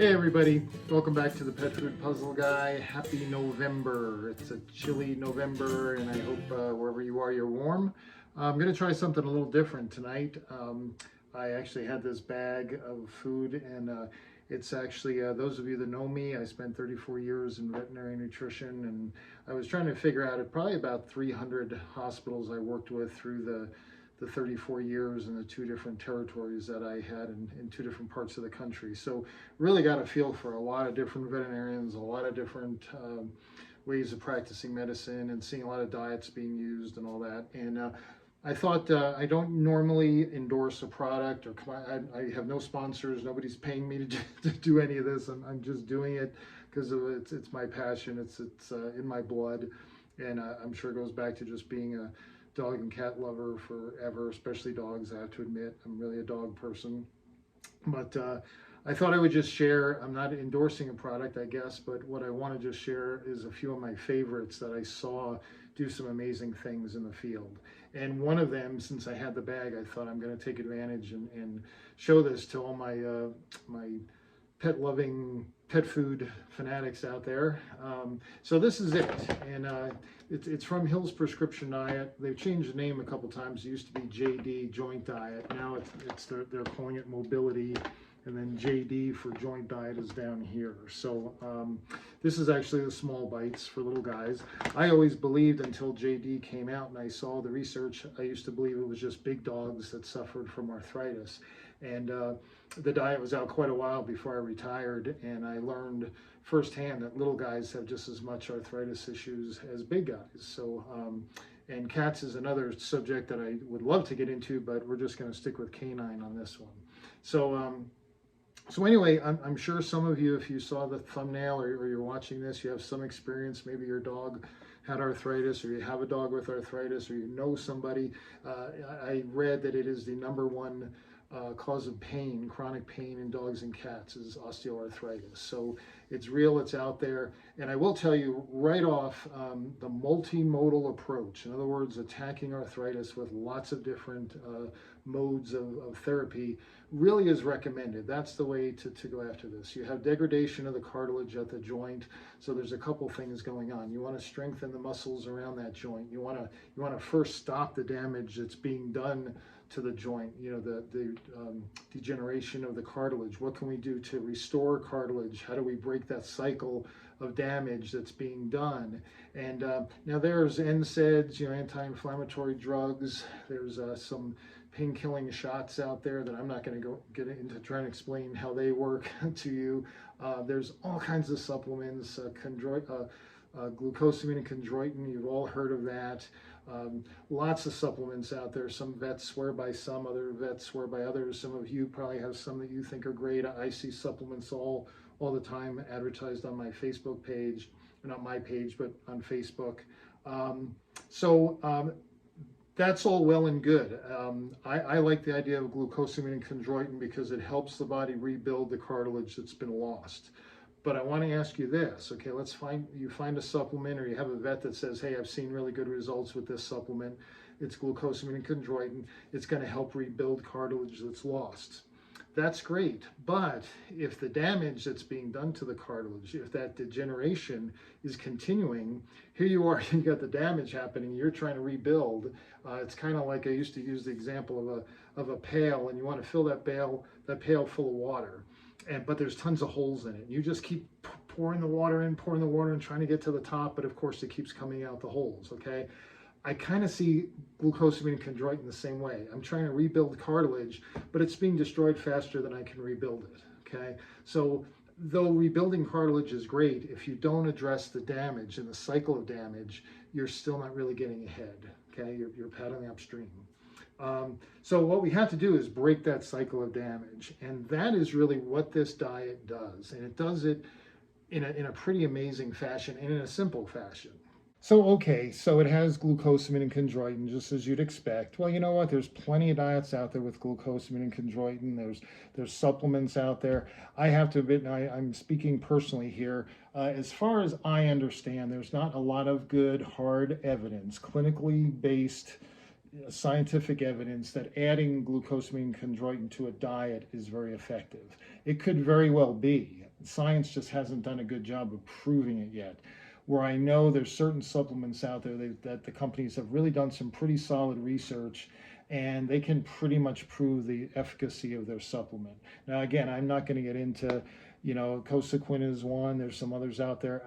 Hey everybody, welcome back to the Pet Food Puzzle Guy. Happy November. It's a chilly November and I hope wherever you are you're warm. I'm going to try something a little different tonight. I actually had this bag of food and it's actually, those of you that know me, I spent 34 years in veterinary nutrition and I was trying to figure out probably about 300 hospitals I worked with through the 34 years in the two different territories that I had in two different parts of the country. So really got a feel for a lot of different veterinarians, a lot of different ways of practicing medicine and seeing a lot of diets being used and all that. And I thought I don't normally endorse a product or I have no sponsors. Nobody's paying me to do any of this. I'm just doing it because it's my passion. It's in my blood. And I'm sure it goes back to just being a dog and cat lover forever, especially dogs. I have to admit, I'm really a dog person. But I thought I would just share, I'm not endorsing a product, I guess, but what I want to just share is a few of my favorites that I saw do some amazing things in the field. And one of them, since I had the bag, I thought I'm going to take advantage and show this to all my pet-loving, pet food fanatics out there. So this is it, and it's from Hill's Prescription Diet. They've changed the name a couple times. It used to be JD Joint Diet. Now they're calling it Mobility, and then JD for Joint Diet is down here. So this is actually the small bites for little guys. I always believed until JD came out and I saw the research, I used to believe it was just big dogs that suffered from arthritis. And the diet was out quite a while before I retired, and I learned firsthand that little guys have just as much arthritis issues as big guys. So, and cats is another subject that I would love to get into, but we're just going to stick with canine on this one. So, so anyway, I'm sure some of you, if you saw the thumbnail or you're watching this, you have some experience. Maybe your dog had arthritis, or you have a dog with arthritis, or you know somebody. I read that it is the #1 cause of pain, chronic pain in dogs and cats is osteoarthritis. So it's real, it's out there. And I will tell you right off, the multimodal approach, in other words, attacking arthritis with lots of different modes of therapy, really is recommended. That's the way to go after this. You have degradation of the cartilage at the joint, so there's a couple things going on. You want to strengthen the muscles around that joint. You want to first stop the damage that's being done to the joint, you know, the degeneration of the cartilage. What can we do to restore cartilage? How do we break that cycle of damage that's being done? And now there's NSAIDs, you know, anti-inflammatory drugs. There's some pain-killing shots out there that I'm not going to get into trying to explain how they work to you. There's all kinds of supplements, glucosamine and chondroitin, you've all heard of that. Lots of supplements out there. Some vets swear by some, other vets swear by others. Some of you probably have some that you think are great. I see supplements all the time advertised on my Facebook page, or not my page, but on Facebook. That's all well and good. I like the idea of glucosamine and chondroitin because it helps the body rebuild the cartilage that's been lost. But I want to ask you this, okay, let's find a supplement, or you have a vet that says, hey, I've seen really good results with this supplement. It's glucosamine and chondroitin. It's going to help rebuild cartilage that's lost. That's great. But if the damage that's being done to the cartilage, if that degeneration is continuing, here you are, you got the damage happening, you're trying to rebuild. It's kind of like I used to use the example of a pail, and you want to fill that pail full of water. But there's tons of holes in it. You just keep pouring the water in, and trying to get to the top, but of course it keeps coming out the holes, okay? I kind of see glucosamine and chondroitin the same way. I'm trying to rebuild cartilage, but it's being destroyed faster than I can rebuild it, okay? So though rebuilding cartilage is great, if you don't address the damage and the cycle of damage, you're still not really getting ahead, okay? You're paddling upstream. So what we have to do is break that cycle of damage, and that is really what this diet does, and it does it in a pretty amazing fashion and in a simple fashion. So okay, so it has glucosamine and chondroitin, just as you'd expect. Well, you know what? There's plenty of diets out there with glucosamine and chondroitin. There's supplements out there. I have to admit, and I'm speaking personally here, as far as I understand, there's not a lot of good hard evidence, clinically based scientific evidence that adding glucosamine chondroitin to a diet is very effective. It could very well be. Science just hasn't done a good job of proving it yet. Where I know there's certain supplements out there that the companies have really done some pretty solid research, and they can pretty much prove the efficacy of their supplement. Now, again, I'm not going to get into, Cosequin is one. There's some others out there.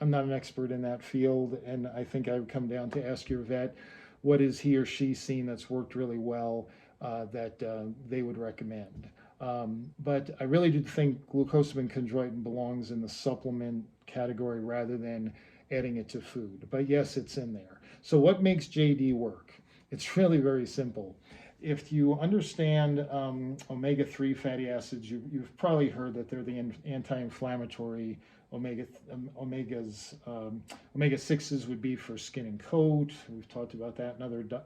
I'm not an expert in that field, and I think I would come down to ask your vet what is he or she seen that's worked really well that they would recommend. But I really do think glucosamine chondroitin belongs in the supplement category rather than adding it to food. But yes, it's in there. So what makes JD work? It's really very simple. If you understand omega-3 fatty acids, you've probably heard that they're the anti-inflammatory omegas. Omega-6s would be for skin and coat. We've talked about that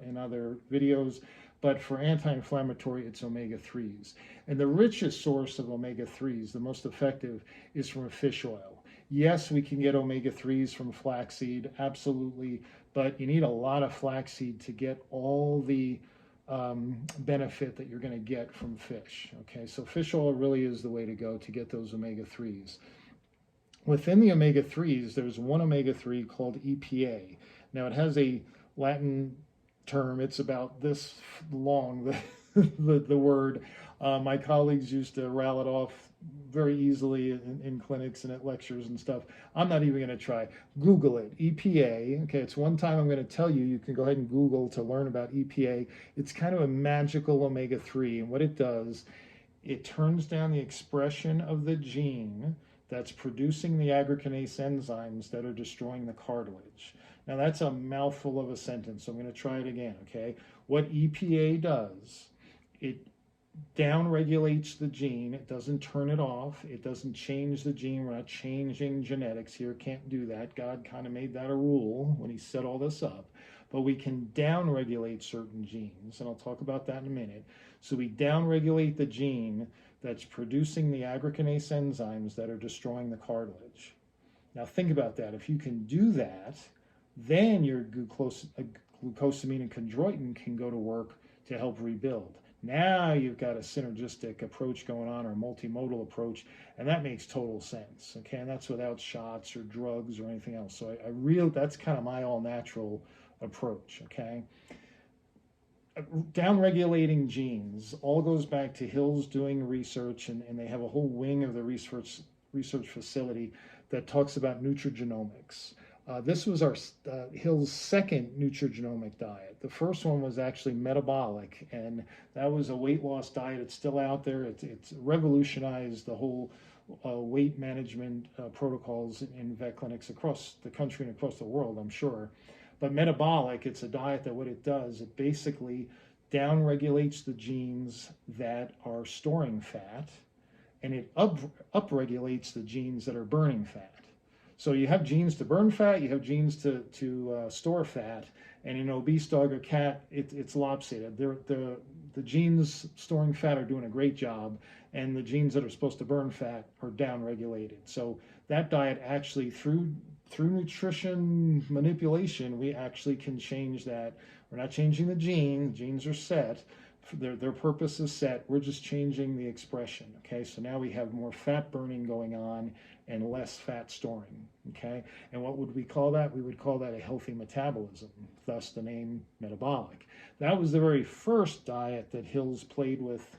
in other videos. But for anti-inflammatory, it's omega-3s. And the richest source of omega-3s, the most effective, is from fish oil. Yes, we can get omega-3s from flaxseed, absolutely, but you need a lot of flaxseed to get all the benefit that you're going to get from fish. Okay, so fish oil really is the way to go to get those omega-3s. Within the omega-3s, there's one omega-3 called EPA. Now, it has a Latin term. It's about this long, the word. My colleagues used to rattle it off very easily in clinics and at lectures and stuff. I'm not even going to try. Google it, EPA. Okay, it's one time I'm going to tell you, you can go ahead and Google to learn about EPA. It's kind of a magical omega-3, and what it does, it turns down the expression of the gene that's producing the aggrecanase enzymes that are destroying the cartilage. Now that's a mouthful of a sentence, so I'm going to try it again, okay? What EPA does, it down-regulates the gene. It doesn't turn it off. It doesn't change the gene. We're not changing genetics here. Can't do that. God kind of made that a rule when he set all this up. But we can down-regulate certain genes, and I'll talk about that in a minute. So we down-regulate the gene that's producing the aggrecanase enzymes that are destroying the cartilage. Now think about that. If you can do that, then your glucosamine and chondroitin can go to work to help rebuild. Now you've got a synergistic approach going on, or a multimodal approach, and that makes total sense. Okay, and that's without shots or drugs or anything else. So that's kind of my all-natural approach. Okay, down-regulating genes all goes back to Hill's doing research, and they have a whole wing of the research facility that talks about nutrigenomics. This was our Hill's second nutrigenomic diet. The first one was actually metabolic, and that was a weight loss diet. It's still out there. It's revolutionized the whole weight management protocols in vet clinics across the country and across the world, I'm sure. But metabolic, it's a diet that what it does, it basically down-regulates the genes that are storing fat, and it up-regulates the genes that are burning fat. So you have genes to burn fat, you have genes to store fat, and in an obese dog or cat, it's lopsided. The genes storing fat are doing a great job, and the genes that are supposed to burn fat are down-regulated. So that diet actually, through nutrition manipulation, we actually can change that. We're not changing the genes are set. Their purpose is set. We're just changing the expression. Okay, so now we have more fat burning going on and less fat storing. Okay, and what would we call that? We would call that a healthy metabolism, thus the name metabolic. That was the very first diet that Hill's played with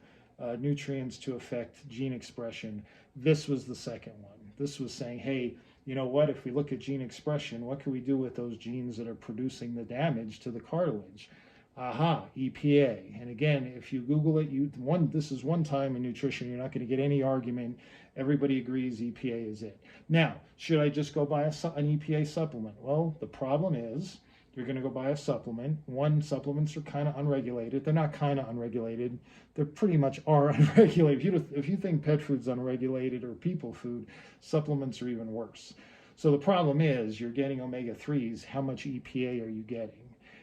nutrients to affect gene expression. This was the second one. This was saying, hey, you know what, if we look at gene expression, what can we do with those genes that are producing the damage to the cartilage? Aha, EPA. And again, if you Google it, this is one time in nutrition, you're not going to get any argument. Everybody agrees EPA is it. Now, should I just go buy an EPA supplement? Well, the problem is you're going to go buy a supplement. Supplements are kind of unregulated. They're not kind of unregulated. They pretty much are unregulated. If you think pet food's unregulated or people food, supplements are even worse. So the problem is you're getting omega-3s. How much EPA are you getting?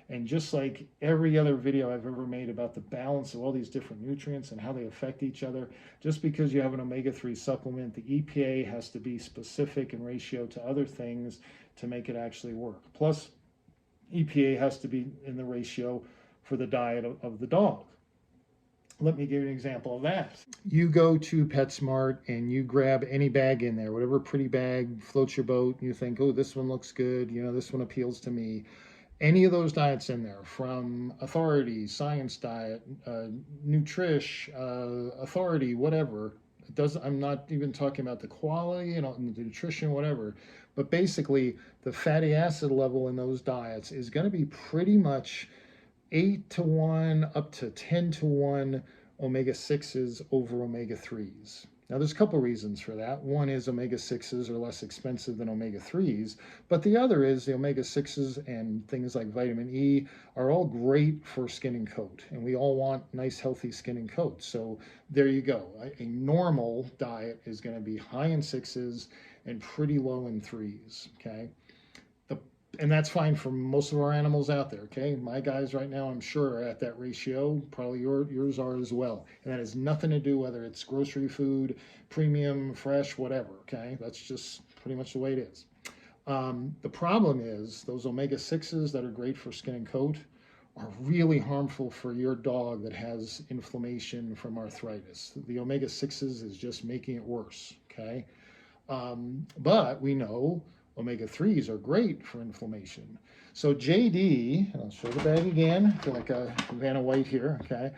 And just like every other video I've ever made about the balance of all these different nutrients and how they affect each other, just because you have an omega-3 supplement, the EPA has to be specific in ratio to other things to make it actually work. Plus, EPA has to be in the ratio for the diet of the dog. Let me give you an example of that. You go to PetSmart and you grab any bag in there, whatever pretty bag floats your boat, and you think, oh, this one looks good, this one appeals to me. Any of those diets in there, from Authority, Science Diet, Nutrish, Authority, whatever. It does. I'm not even talking about the quality and the nutrition, whatever. But basically, the fatty acid level in those diets is going to be pretty much 8-to-1 up to 10-to-1 omega-6s over omega-3s. Now, there's a couple reasons for that. One is omega-6s are less expensive than omega-3s, but the other is the omega-6s and things like vitamin E are all great for skin and coat, and we all want nice, healthy skin and coat. So there you go. A normal diet is going to be high in 6s and pretty low in 3s, okay? And that's fine for most of our animals out there, okay? My guys right now, I'm sure, are at that ratio. Probably yours are as well. And that has nothing to do whether it's grocery food, premium, fresh, whatever, okay? That's just pretty much the way it is. The problem is those omega-6s that are great for skin and coat are really harmful for your dog that has inflammation from arthritis. The omega-6s is just making it worse, okay? But we know omega-3s are great for inflammation. So JD, I'll show the bag again, I feel like a Vanna White here, okay?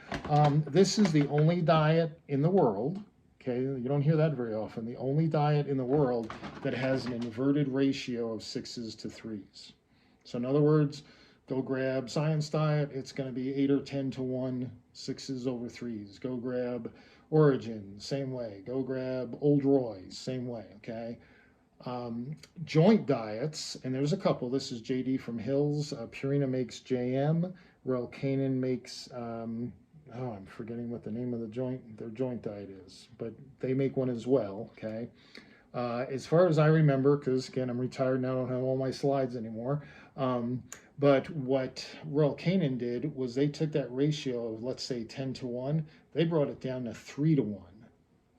This is the only diet in the world, okay? You don't hear that very often. The only diet in the world that has an inverted ratio of 6s to 3s. So in other words, go grab Science Diet, it's going to be 8 or 10-to-1, 6s over 3s. Go grab Origin, same way. Go grab Old Roy's, same way, okay? Joint diets, and there's a couple. This is JD from Hills. Purina makes JM. Royal Canin makes, I'm forgetting what the name of their joint diet is, but they make one as well, okay? As far as I remember, because again, I'm retired now, I don't have all my slides anymore, but what Royal Canin did was they took that ratio of, let's say, 10-to-1, they brought it down to 3-to-1,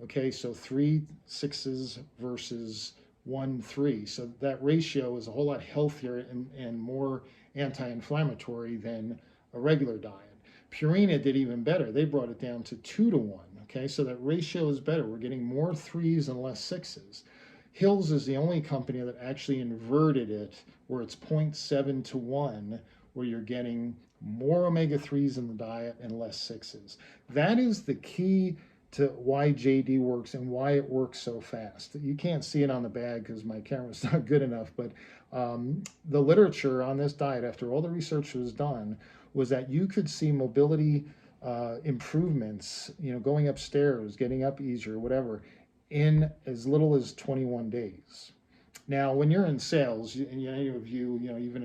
okay? So 3 6s versus 1 3. So that ratio is a whole lot healthier and more anti-inflammatory than a regular diet. Purina did even better. They brought it down to 2-to-1. Okay, so that ratio is better. We're getting more 3s and less 6s. Hills is the only company that actually inverted it, where it's 0.7-to-1, where you're getting more omega-3s in the diet and less 6s. That is the key to why JD works and why it works so fast. You can't see it on the bag because my camera's not good enough, but the literature on this diet, after all the research was done, was that you could see mobility improvements, going upstairs, getting up easier, whatever, in as little as 21 days. Now, when you're in sales, and any of you, even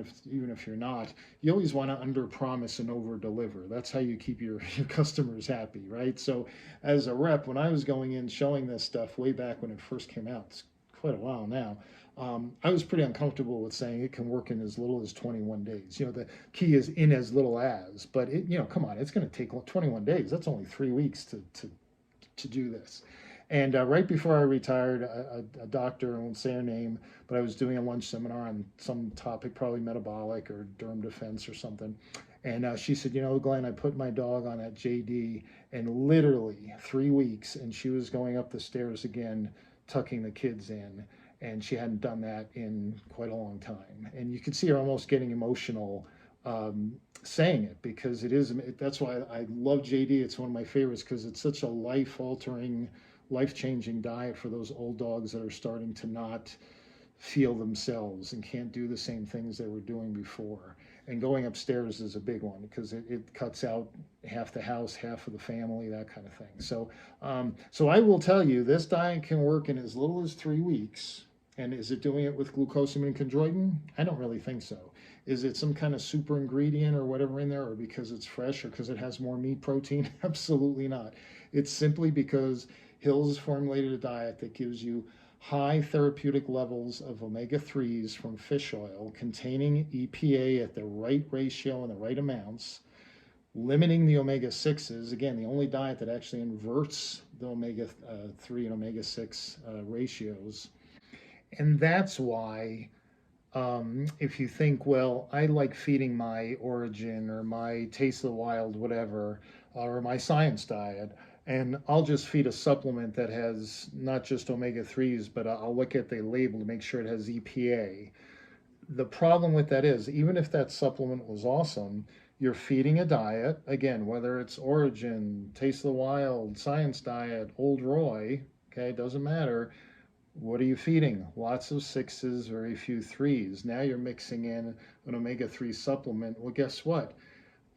if you're not, you always want to under-promise and over-deliver. That's how you keep your customers happy, right? So as a rep, when I was going in showing this stuff way back when it first came out, it's quite a while now, I was pretty uncomfortable with saying it can work in as little as 21 days. The key is in as little as, but come on, it's going to take 21 days. That's only 3 weeks to do this. And right before I retired, a doctor, I won't say her name, but I was doing a lunch seminar on some topic, probably metabolic or derm defense or something. And she said, Glenn, I put my dog on that JD, and literally 3 weeks, and she was going up the stairs again, tucking the kids in. And she hadn't done that in quite a long time. And you could see her almost getting emotional saying it, because that's why I love JD. It's one of my favorites, because it's such a life-altering, life-changing diet for those old dogs that are starting to not feel themselves and can't do the same things they were doing before. And going upstairs is a big one, because it cuts out half the house, half of the family, that kind of thing. So I will tell you, this diet can work in as little as 3 weeks. And is it doing it with glucosamine and chondroitin? I don't really think so. Is it some kind of super ingredient or whatever in there, or because it's fresh, or because it has more meat protein? Absolutely not. It's simply because Hills formulated a diet that gives you high therapeutic levels of omega-3s from fish oil containing EPA at the right ratio and the right amounts, limiting the omega-6s. Again, the only diet that actually inverts the omega-3 and omega-6 ratios. And that's why If you think, well, I like feeding my Origin or my Taste of the Wild, whatever, or my Science Diet, and I'll just feed a supplement that has not just omega-3s, but I'll look at the label to make sure it has EPA. The problem with that is, even if that supplement was awesome, you're feeding a diet, again, whether it's Origin, Taste of the Wild, Science Diet, Old Roy, okay, doesn't matter. What are you feeding? Lots of sixes, very few threes. Now you're mixing in an omega-3 supplement. Well, guess what?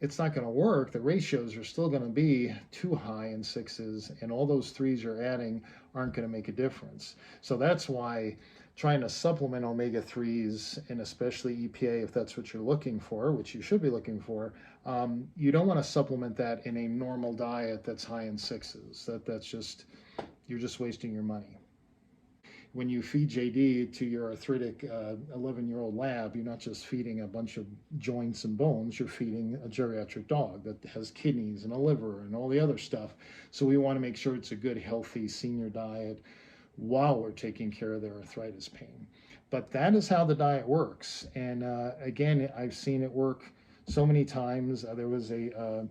It's not going to work. The ratios are still going to be too high in sixes, and all those threes you're adding aren't going to make a difference. So that's why trying to supplement omega-3s, and especially EPA, if that's what you're looking for, which you should be looking for, you don't want to supplement that in a normal diet that's high in sixes. That's just, you're just wasting your money. When you feed JD to your arthritic 11-year-old lab, you're not just feeding a bunch of joints and bones, you're feeding a geriatric dog that has kidneys and a liver and all the other stuff. So we want to make sure it's a good, healthy senior diet while we're taking care of their arthritis pain. But that is how the diet works. And again, I've seen it work so many times. There was a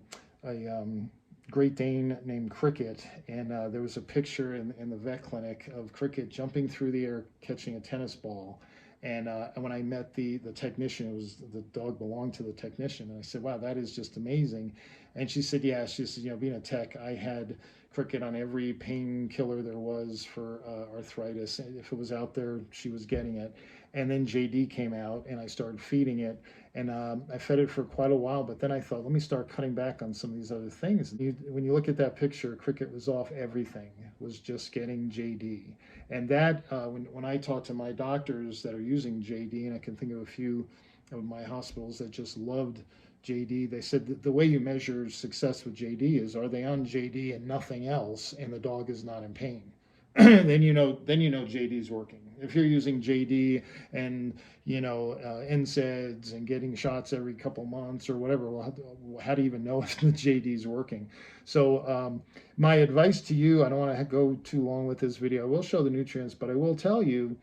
Great Dane named Cricket, and there was a picture in the vet clinic of Cricket jumping through the air catching a tennis ball. And when I met the technician, it was, the dog belonged to the technician, and I said, wow, that is just amazing. And she said, yeah, she said, you know, being a tech, I had Cricket on every painkiller there was for arthritis. And if it was out there, she was getting it. And then JD came out, and I started feeding it. And I fed it for quite a while, but then I thought, let me start cutting back on some of these other things. When you look at that picture, Cricket was off everything, was just getting JD. And that, when I talk to my doctors that are using JD, and I can think of a few of my hospitals that just loved JD, they said that the way you measure success with JD is, are they on JD and nothing else, and the dog is not in pain? then you know JD's working. If you're using JD and NSAIDs and getting shots every couple months or whatever, well, how do you even know if the JD's working? So my advice to you, I don't want to go too long with this video. I will show the nutrients, but I will tell you,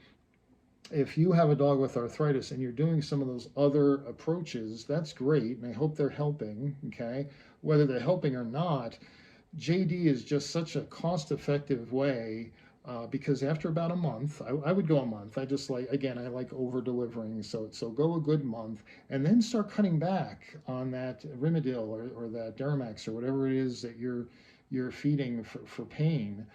if you have a dog with arthritis and you're doing some of those other approaches, that's great, and I hope they're helping. Okay, whether they're helping or not, JD is just such a cost-effective way, because after about a month, I would go a month. I just like, again, I like over-delivering, so go a good month, and then start cutting back on that Rimadyl or that Deramax or whatever it is that you're feeding for pain.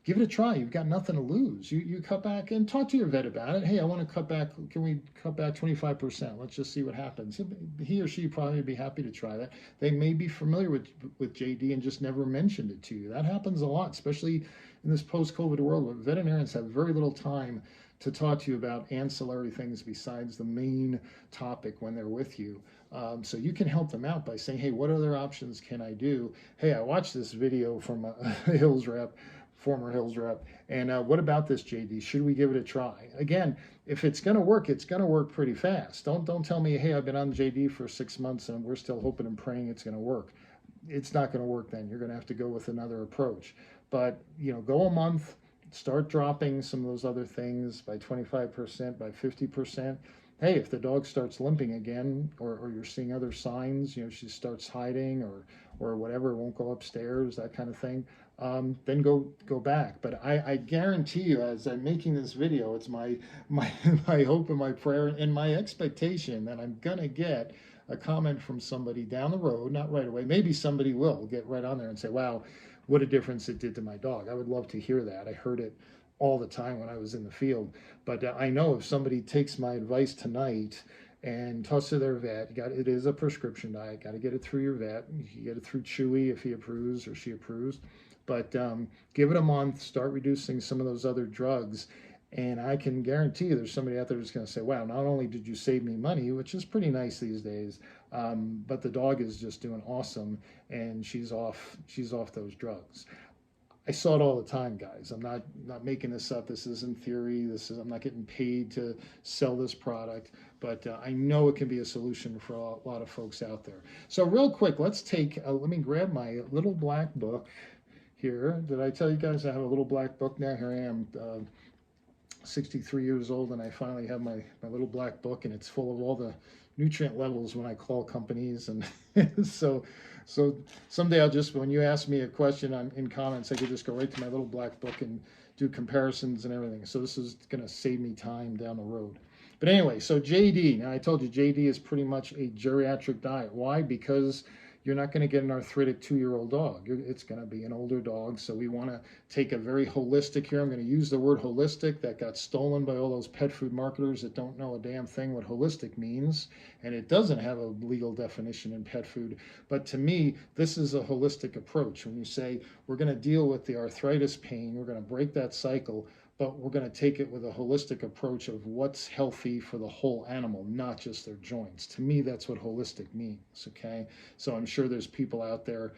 Give it a try. You've got nothing to lose. You cut back and talk to your vet about it. Hey, I want to cut back. Can we cut back 25%? Let's just see what happens. He or she probably be happy to try that. They may be familiar with JD and just never mentioned it to you. That happens a lot, especially in this post-COVID world where veterinarians have very little time to talk to you about ancillary things besides the main topic when they're with you. So you can help them out by saying, hey, what other options can I do? Hey, I watched this video from a Hills rep, former Hills rep, and what about this, JD? Should we give it a try? Again, if it's going to work, it's going to work pretty fast. Don't tell me, hey, I've been on JD for 6 months and we're still hoping and praying it's going to work. It's not going to work then. You're going to have to go with another approach. But, go a month, start dropping some of those other things by 25%, by 50%. Hey, if the dog starts limping again, or you're seeing other signs, she starts hiding or whatever, won't go upstairs, that kind of thing, then go back. But I guarantee you, as I'm making this video, it's my hope and my prayer and my expectation that I'm gonna get a comment from somebody down the road, not right away. Maybe somebody will get right on there and say, wow, what a difference it did to my dog. I would love to hear that. I heard it all the time when I was in the field. But I know if somebody takes my advice tonight and talks to their vet, it is a prescription diet, got to get it through your vet. You get it through Chewy if he approves or she approves. But give it a month, start reducing some of those other drugs, and I can guarantee you there's somebody out there who's going to say, wow, not only did you save me money, which is pretty nice these days, but the dog is just doing awesome, and she's off those drugs. I saw it all the time, guys. I'm not making this up. This isn't theory. I'm not getting paid to sell this product, but I know it can be a solution for a lot of folks out there. So real quick, let me grab my little black book here. Did I tell you guys I have a little black book now? Here I am. 63 years old, and I finally have my little black book, and it's full of all the nutrient levels when I call companies. And so so someday I'll just, when you ask me a question in comments, I could just go right to my little black book and do comparisons and everything. So this is going to save me time down the road. But anyway, so JD, now I told you JD is pretty much a geriatric diet. Why? Because you're not going to get an arthritic 2-year-old dog. It's going to be an older dog. So we want to take a very holistic here. I'm going to use the word holistic. That got stolen by all those pet food marketers that don't know a damn thing what holistic means. And it doesn't have a legal definition in pet food. But to me, this is a holistic approach. When you say we're going to deal with the arthritis pain, we're going to break that cycle, but we're going to take it with a holistic approach of what's healthy for the whole animal, not just their joints. To me, that's what holistic means, okay? So I'm sure there's people out there,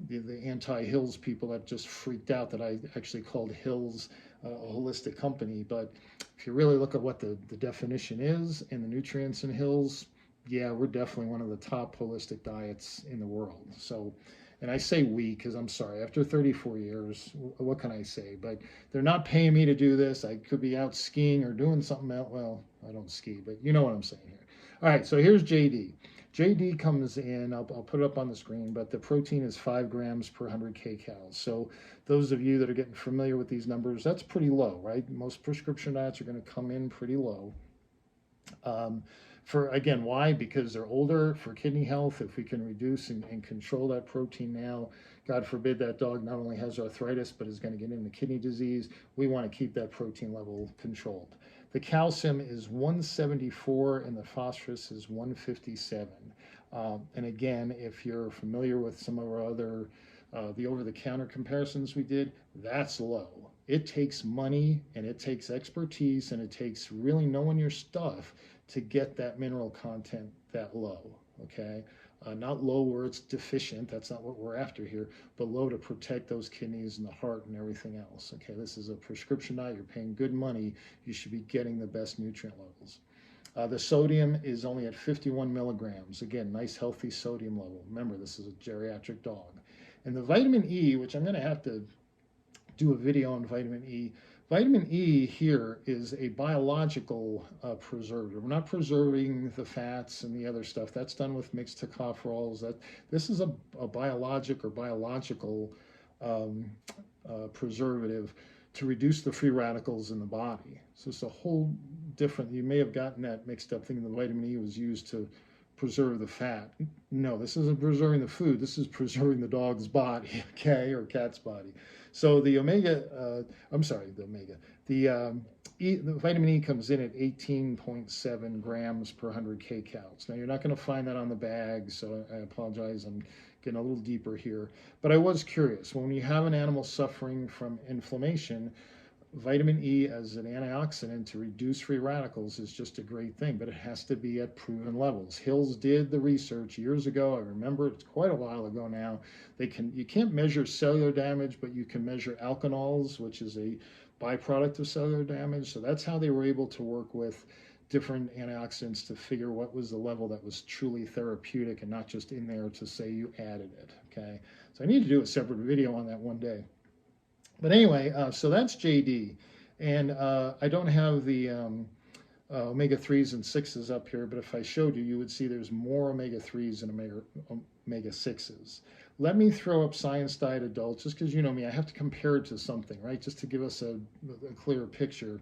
the anti-Hills people, that just freaked out that I actually called Hills a holistic company. But if you really look at what the definition is and the nutrients in Hills, yeah, we're definitely one of the top holistic diets in the world. So, and I say we because I'm sorry, after 34 years, what can I say? But they're not paying me to do this. I could be out skiing or doing something else. Well, I don't ski, but you know what I'm saying here. All right, so here's JD. JD comes in, I'll put it up on the screen, but the protein is 5 grams per 100 kcal. So those of you that are getting familiar with these numbers, that's pretty low, right? Most prescription diets are going to come in pretty low. For again, why? Because they're older. For kidney health, if we can reduce and control that protein now, God forbid that dog not only has arthritis but is going to get into kidney disease, we want to keep that protein level controlled. The calcium is 174 and the phosphorus is 157. And again, if you're familiar with some of our other the over-the-counter comparisons we did, that's low. It takes money and it takes expertise and it takes really knowing your stuff to get that mineral content that low, okay? Not low where it's deficient, that's not what we're after here, but low to protect those kidneys and the heart and everything else, okay? This is a prescription diet, you're paying good money, you should be getting the best nutrient levels. The sodium is only at 51 milligrams. Again, nice healthy sodium level. Remember, this is a geriatric dog. And the vitamin E, which I'm gonna have to do a video on vitamin E. Vitamin E here is a biological preservative. We're not preserving the fats and the other stuff. That's done with mixed tocopherols. This is a biologic or biological preservative to reduce the free radicals in the body. So it's a whole different, you may have gotten that mixed up thinking the vitamin E was used to preserve the fat. No, this isn't preserving the food. This is preserving the dog's body, okay, or cat's body. So the the vitamin E comes in at 18.7 grams per 100 kcals. Now you're not going to find that on the bag, so I apologize. I'm getting a little deeper here. But I was curious. When you have an animal suffering from inflammation, vitamin E as an antioxidant to reduce free radicals is just a great thing, but it has to be at proven levels. Hills did the research years ago. I remember it's quite a while ago now. You can't measure cellular damage, but you can measure alkanols, which is a byproduct of cellular damage. So that's how they were able to work with different antioxidants to figure what was the level that was truly therapeutic and not just in there to say you added it, okay? So I need to do a separate video on that one day. But anyway, so that's JD, and I don't have the omega-3s and 6s up here, but if I showed you, you would see there's more omega-3s and omega-6s. Let me throw up Science Diet Adult, just because you know me, I have to compare it to something, right, just to give us a clearer picture.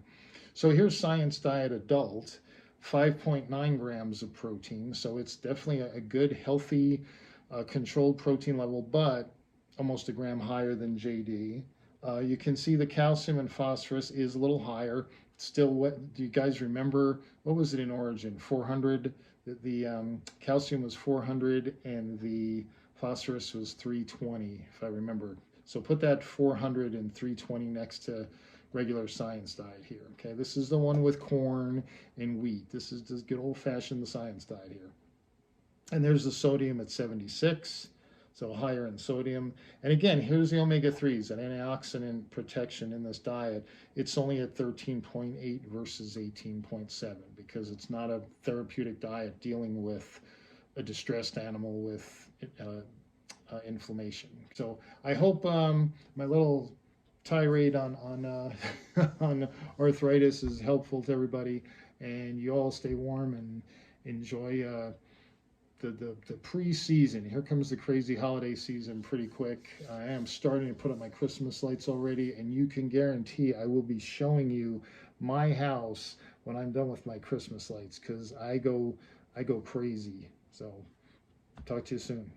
So here's Science Diet Adult, 5.9 grams of protein, so it's definitely a good, healthy, controlled protein level, but almost a gram higher than JD. You can see the calcium and phosphorus is a little higher. Still, what do you guys remember? What was it in origin? 400. The calcium was 400 and the phosphorus was 320, if I remember. So put that 400 and 320 next to regular Science Diet here. Okay, this is the one with corn and wheat. This is just good old-fashioned Science Diet here. And there's the sodium at 76. So higher in sodium. And again, here's the omega-3s, an antioxidant protection in this diet. It's only at 13.8 versus 18.7 because it's not a therapeutic diet dealing with a distressed animal with inflammation. So I hope my little tirade on on arthritis is helpful to everybody, and you all stay warm and enjoy the pre-season. Here comes the crazy holiday season pretty quick. I am starting to put up my Christmas lights already, and you can guarantee I will be showing you my house when I'm done with my Christmas lights, because I go crazy. So talk to you soon.